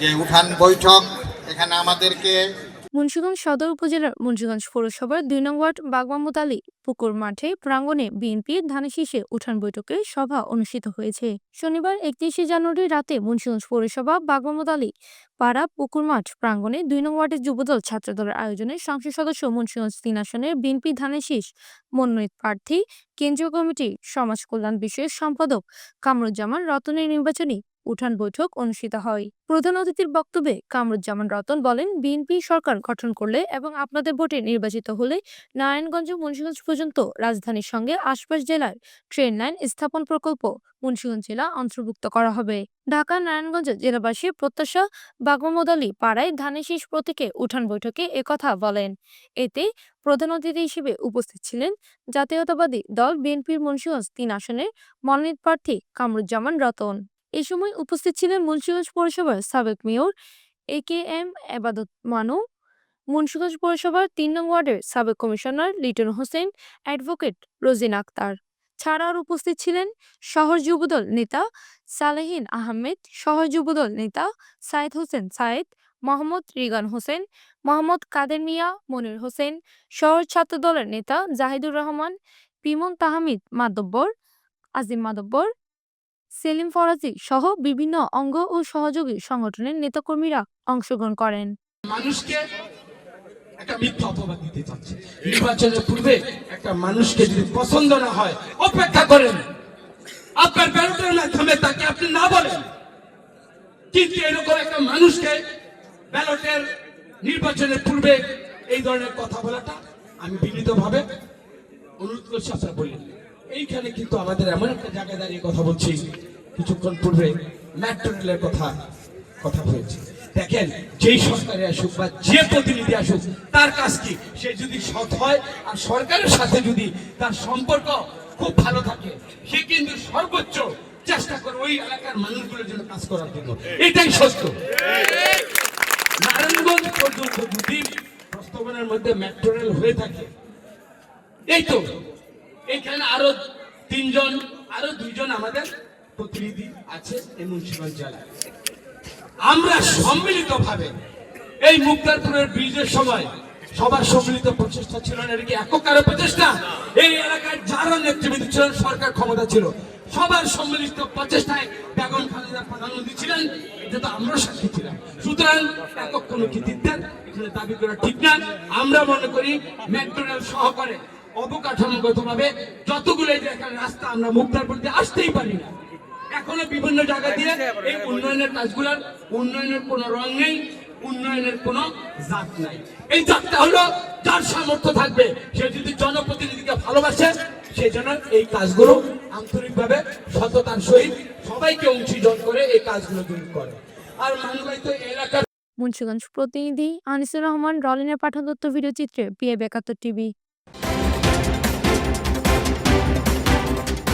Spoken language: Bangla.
যে উঠান বৈঠক এখানে আমাদেরকে মুন্সিগঞ্জ সদর উপজেলার মুন্সিগঞ্জ পৌরসভার ২ নং ওয়ার্ড বাগ মোহাম্মদ আলী পুকুর মাঠে প্রাঙ্গণে বিএনপির ধানের শীষে উঠান বৈঠকে সভা অনুষ্ঠিত হয়েছে। শনিবার ৩১শে জানুয়ারি রাতে মুন্সিগঞ্জ পৌরসভা বাগ মোহাম্মদ আলী পাড়া পুকুর মাঠ প্রাঙ্গণে ২ নং ওয়ার্ডের যুবদল ছাত্রদলের আয়োজনে সংসদ সদস্য মুন্সিগঞ্জ ৩ আসনের বিএনপি ধানের শীষ মনোনীত প্রার্থী কেন্দ্রীয় কমিটির সমাজ কল্যাণ বিষয়ক সম্পাদক কামরুজ্জামান রতনের নির্বাচনী উঠান বৈঠক অনুষ্ঠিত হয়। প্রধান অতিথির বক্তব্যে কামরুজ্জামান রতন বলেন, বিএনপি সরকার গঠন করলে এবং আপনাদের ভোটে নির্বাচিত হলে নারায়ণগঞ্জ মুন্সিগঞ্জ পর্যন্ত রাজধানীর সঙ্গে আশপাশ জেলার ট্রেন লাইন স্থাপন প্রকল্প মুন্সিগঞ্জ জেলা অন্তর্ভুক্ত করা হবে। ঢাকা নারায়ণগঞ্জ জেলাবাসীর প্রত্যাশা বাগ মোহাম্মদ আলী পাড়ায় ধানের শীষ প্রতীকে উঠান বৈঠকে একথা বলেন। এতে প্রধান অতিথি হিসেবে উপস্থিত ছিলেন জাতীয়তাবাদী দল বিএনপির মুন্সিগঞ্জ ৩ আসনের মনোনীত প্রার্থী কামরুজ্জামান রতন। এ সময় উপস্থিত ছিলেন মুন্সিগঞ্জ পৌরসভার সাবেক মেয়র AKM এবাদত মানু, মুন্সিগঞ্জ পৌরসভার ৩ নং ওয়ার্ডের সাবেক কমিশনার লিটন হোসেন, অ্যাডভোকেট রোজিনা আক্তার। ছাড়াও উপস্থিত ছিলেন শহর যুবদল নেতা সালেহিন আহমেদ, শহর যুবদল নেতা সাইদ হোসেন সাইদ, মোহাম্মদ রিগান হোসেন, মোহাম্মদ কাদের মিয়া, মনির হোসেন, শহর ছাত্রদলের নেতা জাহিদুর রহমান, পিমন তাহমিদ মাদব্বর, আজিম মাদব্বর, সেলিম ফরাজি সহ বিভিন্ন অঙ্গ ও সহযোগী সংগঠনের নেতাকর্মীরা অংশগ্রহণ করেন। মানুষকে একটা মিথ্যা অপবাদ দিতে চাচ্ছে। নির্বাচনের পূর্বে একটা মানুষকে যদি পছন্দ না হয় অপেক্ষা করেন, আপনার ব্যালটের মাধ্যমে তাকে আপনি না বলেন, কিন্তু এরকম একটা মানুষকে ব্যালটের নির্বাচনের পূর্বে এই ধরনের কথা বলাটা আমি বিনীতভাবে অনুরোধ করছি আপনারা বললেন। এইখানে কিন্তু আমাদের এমন একটা জায়গায় দাঁড়িয়ে কথা বলছি, কিছুক্ষণ পূর্বে মেট্রো রেলের কথা হয়েছে। দেখেন, যেই সরকারে আসুক বা যে প্রতিনিধি আসুক, তার কাজ কি? সে যদি সৎ হয় আর সরকারের সাথে যদি তার সম্পর্ক খুব ভালো থাকে, সে কিন্তু সর্বোচ্চ চেষ্টা করে ওই এলাকার মানুষগুলোর জন্য কাজ করার জন্য। এটাই সত্য। নারায়ণগঞ্জ পর্যন্ত যদি প্রস্তাবনার মধ্যে মেট্রো রেল হয়ে থাকে, এই তো এখানে আরো ৩ জন, আরো 2 জন আমাদের প্রতিনিধি আছে এই মুন্সিগঞ্জ জেলায়। আমরা সম্মিলিত ভাবে এই মুক্তারপুরের ব্রিজের সময় সবার সম্মিলিত প্রচেষ্টা ছিল না, এটা কি একক কারো প্রচেষ্টা? এই এলাকায় যারা নেতৃবৃন্দ ছিলেন, সরকার ক্ষমতা ছিল, সবার সম্মিলিত প্রচেষ্টায় বেগম খালেদা প্রধানমন্ত্রী ছিলেন, এটা তো আমরা সাক্ষী ছিলাম। সুতরাং একক কোনো কৃতিত্বের এখানে দাবি করা ঠিক না। আমরা মনে করি মেট্রো রেল সহকারে অবকাঠামোগতভাবে যতগুলো রাস্তা আমরা মুক্তারপুর দিয়ে আসতেই পারি না, এখনো বিভিন্ন জায়গা দিয়ে এই উন্নয়নের কাজগুলোর উন্নয়নের কোনো রং নেই, উন্নয়নের কোনো জাত নাই। এই জাতটা হলো যার সামর্থ্য থাকবে, সে যদি জনপ্রতিনিধিকে ভালোবাসে, সে যেন এই কাজগুলো আন্তরিকভাবে সততার সহিত সবাইকে অংশীদার করে এই কাজগুলো করে। আর মানবাই তো এলাকার মুন্সিগঞ্জ প্রতিনিধি আনিসুর রহমান রলিনের পাঠানো তথ্য ভিডিও চিত্রে PA ৭২ টিভি।